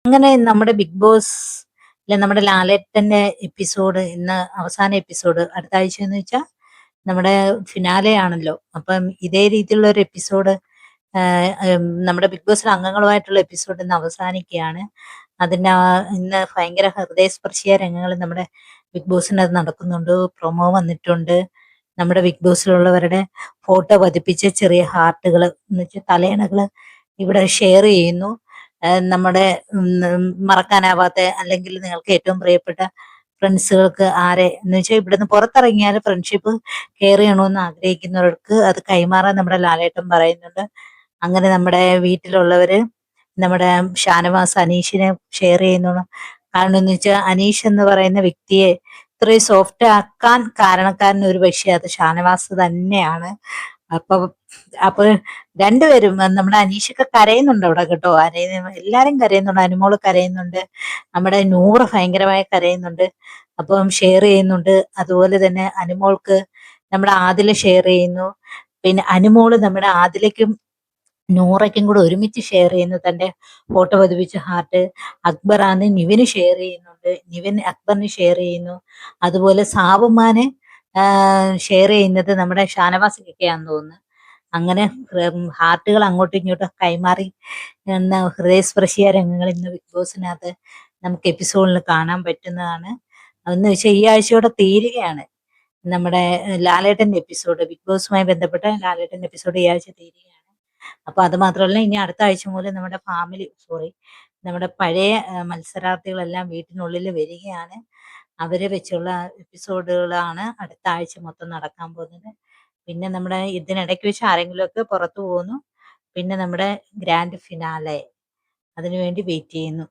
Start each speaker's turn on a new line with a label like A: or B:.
A: അങ്ങനെ നമ്മുടെ big boss നമ്മുടെ ലാലേട്ടന്റെ എപ്പിസോഡ് ഇന്ന് അവസാന എപ്പിസോഡ് അടുത്ത ആഴ്ച എന്ന് വെച്ചാൽ നമ്മുടെ ഫിനാലെ ആണല്ലോ. അപ്പം ഇതേ രീതിയിലുള്ള ഒരു എപ്പിസോഡ് നമ്മുടെ ബിഗ് ബോസിലെ അംഗങ്ങളുമായിട്ടുള്ള എപ്പിസോഡ് ഇന്ന് അവസാനിക്കുകയാണ്. ഇന്ന് ഭയങ്കര ഹൃദയസ്പർശിയായ രംഗങ്ങൾ നമ്മുടെ ബിഗ് ബോസിനകത്ത് നടക്കുന്നുണ്ട്. പ്രൊമോ വന്നിട്ടുണ്ട്. നമ്മുടെ ബിഗ് ബോസിലുള്ളവരുടെ ഫോട്ടോ പതിപ്പിച്ച ചെറിയ ഹാർട്ടുകൾ എന്ന് വെച്ചാൽ തലയണകൾ ഇവിടെ ഷെയർ ചെയ്യുന്നു. നമ്മുടെ മറക്കാനാവാത്ത അല്ലെങ്കിൽ നിങ്ങൾക്ക് ഏറ്റവും പ്രിയപ്പെട്ട ഫ്രണ്ട്സുകൾക്ക് ആരെ എന്ന് വെച്ചാൽ ഇവിടുന്ന് പുറത്തിറങ്ങിയാൽ ഫ്രണ്ട്ഷിപ്പ് കെയർ ചെയ്യണമെന്ന് ആഗ്രഹിക്കുന്നവർക്ക് അത് കൈമാറാൻ നമ്മുടെ ലാലേട്ടൻ പറയുന്നുണ്ട്. അങ്ങനെ നമ്മുടെ വീട്ടിലുള്ളവര് നമ്മുടെ ഷാനവാസ് അനീഷിനെ ഷെയർ ചെയ്യുന്നു. കാരണം എന്ന് വെച്ചാൽ അനീഷ് എന്ന് പറയുന്ന വ്യക്തിയെ ഇത്രയും സോഫ്റ്റ് ആക്കാൻ കാരണക്കാരൻ ഒരു പക്ഷേ അത് ഷാനവാസ് തന്നെയാണ്. അപ്പൊ അപ്പൊ രണ്ടുപേരും നമ്മുടെ അനീഷൊക്കെ കരയുന്നുണ്ട് അവിടെ കേട്ടോ. എല്ലാരും കരയുന്നുണ്ട്. അനുമോള് കരയുന്നുണ്ട്. നമ്മുടെ നൂറ് ഭയങ്കരമായി കരയുന്നുണ്ട്. അപ്പം ഷെയർ ചെയ്യുന്നുണ്ട്. അതുപോലെ തന്നെ അനുമോൾക്ക് നമ്മുടെ ആദില ഷെയർ ചെയ്യുന്നു. പിന്നെ അനുമോള് നമ്മുടെ ആദിലയ്ക്കും നൂറയ്ക്കും കൂടെ ഒരുമിച്ച് ഷെയർ ചെയ്യുന്നു തന്റെ ഫോട്ടോ പതിപ്പിച്ച ഹാർട്ട്. അക്ബറാണ് നിവിന് ഷെയർ ചെയ്യുന്നുണ്ട്. നിവിൻ അക്ബറിന് ഷെയർ ചെയ്യുന്നു. അതുപോലെ സാബുമാനെ ഷെയർ ചെയ്യുന്നത് നമ്മുടെ ഷാനവാസിക്കൊക്കെയാന്ന് തോന്നുന്നു. അങ്ങനെ ഹാർട്ടുകൾ അങ്ങോട്ടും ഇങ്ങോട്ടും കൈമാറി എന്ന ഹൃദയസ്പർശിയ രംഗങ്ങൾ ഇന്ന് ബിഗ് ബോസിനകത്ത് നമുക്ക് എപ്പിസോഡിൽ കാണാൻ പറ്റുന്നതാണ്. അതെന്ന് വെച്ചാൽ ഈ ആഴ്ചയോടെ തീരുകയാണ് നമ്മുടെ ലാലേട്ടന്റെ എപ്പിസോഡ്. ബിഗ് ബോസുമായി ബന്ധപ്പെട്ട ലാലേട്ടന്റെ എപ്പിസോഡ് ഈ ആഴ്ച തീരുകയാണ്. അപ്പൊ അത് മാത്രമല്ല, ഇനി അടുത്ത ആഴ്ച മുതൽ നമ്മുടെ പഴയ മത്സരാർത്ഥികളെല്ലാം വീട്ടിനുള്ളിൽ വരികയാണ്. അവരെ വെച്ചുള്ള എപ്പിസോഡുകളാണ് അടുത്ത ആഴ്ച മൊത്തം നടക്കാൻ പോകുന്നത്. പിന്നെ നമ്മുടെ ഇതിനിടയ്ക്ക് വെച്ച് ആരെങ്കിലുമൊക്കെ പുറത്തു പോകുന്നു. പിന്നെ നമ്മുടെ ഗ്രാൻഡ് ഫിനാലെ അതിനുവേണ്ടി വെയിറ്റ് ചെയ്യുന്നു.